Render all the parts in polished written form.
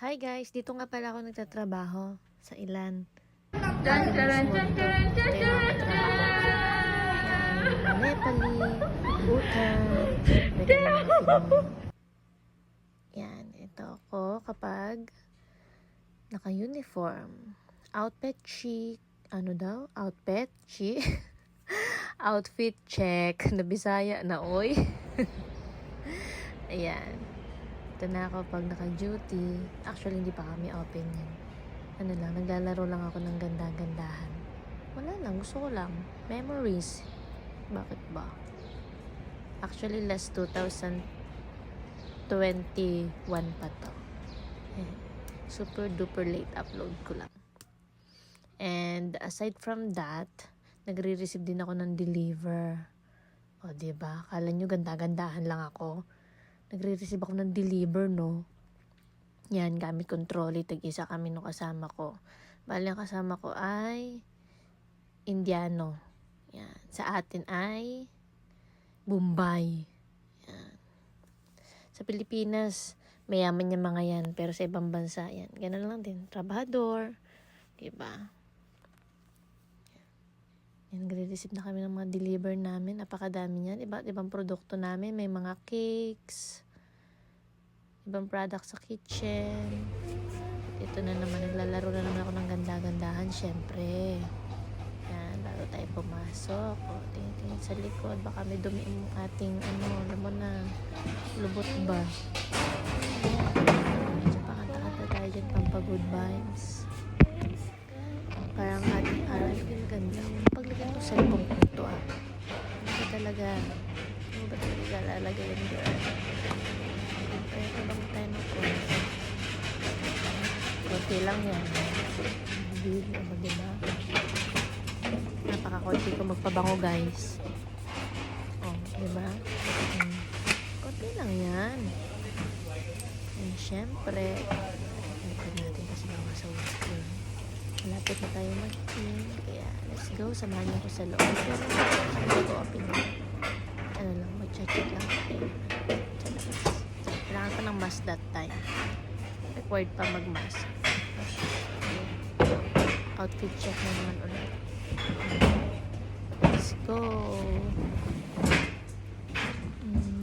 Hi guys, dito nga pala ako nagtatrabaho sa Ilan. Nepali, Bhutan, yan, ito ako kapag naka-uniform. Outfit chic, ano daw? Outfit chic? Outfit check. Nabisaya na, oy. Ayan. Ito na ako pag naka-duty. Actually, hindi pa kami open yan. Ano lang, naglalaro lang ako ng ganda-gandahan. Wala lang, gusto ko lang. Memories. Bakit ba? Actually, last 2021 pa to. Super duper late upload ko lang. And aside from that, nagre-receive din ako ng deliver. O, diba? Kala nyo ganda-gandahan lang ako. Nagre-receive ako ng deliver, no? Yan, gamit kong trolley. Tag-isa kami nung kasama ko. Bali, ang kasama ko ay Indiano. Yan. Sa atin ay Bombay. Yan. Sa Pilipinas, mayaman yung mga yan. Pero sa ibang bansa, yan. Ganun lang din. Trabahador. Diba? Yan, nagre-receive na kami ng mga deliver namin. Napakadami yan. Iba't ibang produkto namin. May mga cakes. Ibang products sa kitchen. Ito na naman. Naglalaro na naman ako ng ganda-gandahan. Syempre. Yan. Bago tayo pumasok. O, tingin-tingin sa likod. Baka may dumi yung ating alam mo na, lubot ba? Medyo pakanta-kanta tayo dyan. Pampa-good vibes. Parang ating araw yung ganda. Paglagay mo sa libong ko ito Ano ba talaga? Ano ba talaga lalagay yung girl? Kaya tabang tayo ng konti. Konti lang yan. Big, ano diba? Napaka-konti ko magpabango guys. Oh, diba? Konti lang yan. And syempre, ito natin kasi mga sa work. Malapit na tayo mag-team. Kaya, let's go. Samahan niyo ko sa loob. Pero, mag-open na. Ano lang, mag-check lang tayo. Kailangan pa ng mask that time. Required pa mag-mask. Okay. Outfit check na naman ulit. Let's go.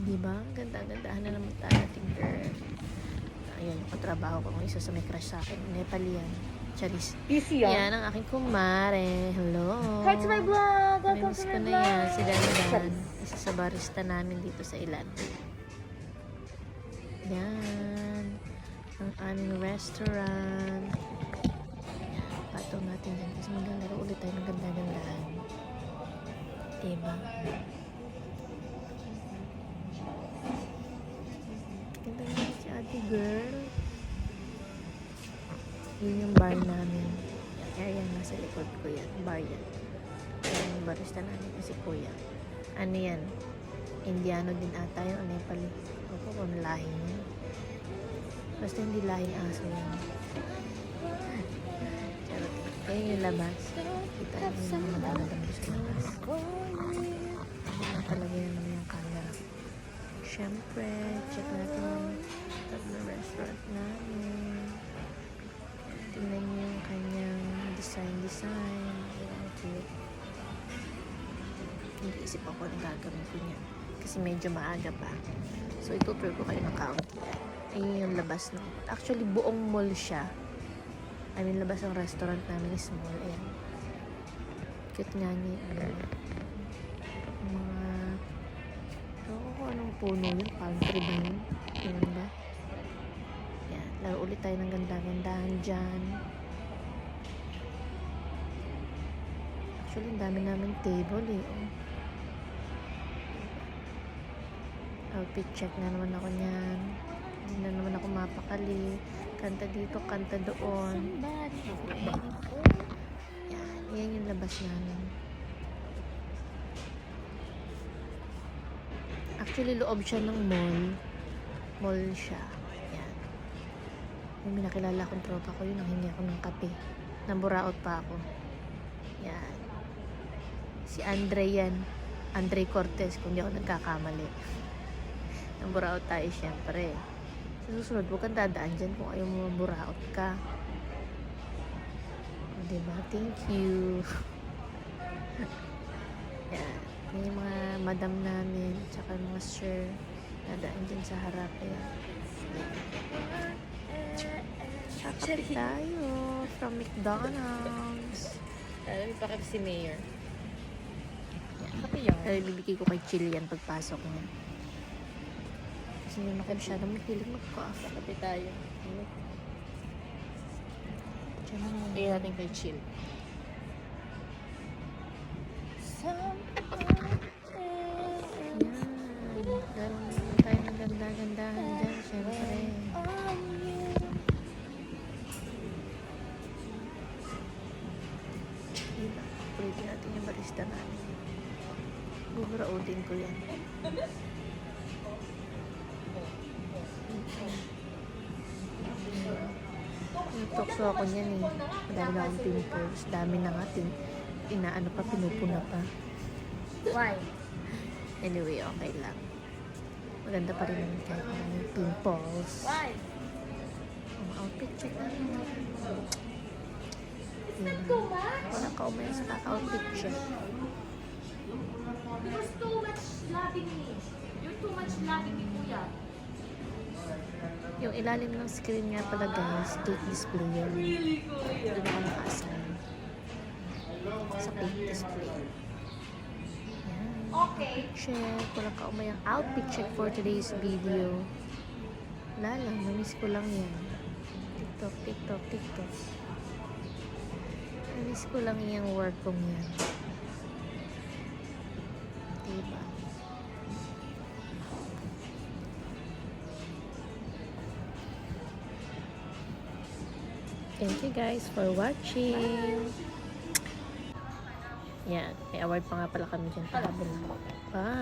Diba? Ganda-gandahan na naman tayo ating girl. Ayan, yung katrabaho ko. Kung isa sa may crush sa akin. Nepali yan. Charis. Yan ang aking kumare. Hello. Hi to my vlog! Welcome Namiss to ko my na yan. vlog! Si Dandan. Isa sa barista namin dito sa Ilan. Yan. Ang aming restaurant. Yan. Patong natin yan. Kasi maglalaro ulit tayo ng ganda-gandahan. Diba? Ganda naman si ate girl. Yun yung bar namin. Area nasa likod ko yan. Bar yan. Yan yung barista namin kasi kuya. Ano yan? Indiano din ata yun. O Nepali. Ako kung lahi niya. Basta hindi lahing aso yan. Charot. Ayun yung labas. Kita nyo yung mga magandang sa labas. Talaga yun naman yung camera. Siyempre, check natin yung top na restaurant namin. Tingnan niyo yung kanyang design. Ayan, cute. Nag-iisip ako na gagawin ko niya. Kasi medyo maaga pa. So, itutur ko kayo ng kaunti. Ayun yung labas na. Actually, buong mall siya. I mean, labas ng restaurant namin is mall. Ayan. Cute nga niya. Yung mga... Ewan ko anong puno yun. Palm tree ba yun? Yun ba? Laro ulit tayo ng ganda-gandahan dyan. Actually, ang dami namin table Oh. Outfit check na naman ako niyan. Hindi na naman ako mapakali. Kanta dito, kanta doon. Yan yung labas namin. Actually, loob siya ng mall. Mall siya. May nakilala akong tropa ko yun, nanghingi ako ng kape. Namburaot pa ako. Yan. Si Andre yan. Andre Cortez, kung di ako nagkakamali. Namburaot tayo syempre. Sa susunod, huwag kang dadaan dyan kung ayaw mo maburaot ka. O, diba? Thank you. Yan. May mga madam namin, tsaka mga sir, dadaan dyan sa harap. Ayan. Kakape tayo from McDonald's. Alam mo, pakip si Mayor. Yan. Kape yan. Pero ibibigay ko kay Chili yan pagpasok niya. Kasi yun ako masyadong mahilig mag-coffee. Kape tayo. Diyan na muna. Bigyan natin kay Chill. Yan. Gano'n tayo ng ganda-gandahan dyan, syempre. Diba? Pwede natin yung barista namin. Bubraodin ko yan. Nagtokso ako niyan eh. Madami na akong pimples. Dami na nga. Inaano pa, pinupuna pa. Why? Anyway, okay lang. Maganda pa rin naman kahit maraming pimples. Why? Ang outfit check na rin. Wala ka umaya sa kaka-outfit check. There's too much laughing me. You're too much laughing me, kuya. Yung ilalim ng screen nga pala guys, cake display yun. Doon ako naka-assign. Sa cake display. Yan. Okay. Check. Walang kaumayang outfit check for today's video. Wala lang. Namiss ko lang yan. TikTok, TikTok, TikTok. Namiss ko lang yung work kong yan. Diba? Thank you guys for watching. Yan. May award pa nga pala kami dyan. Bye.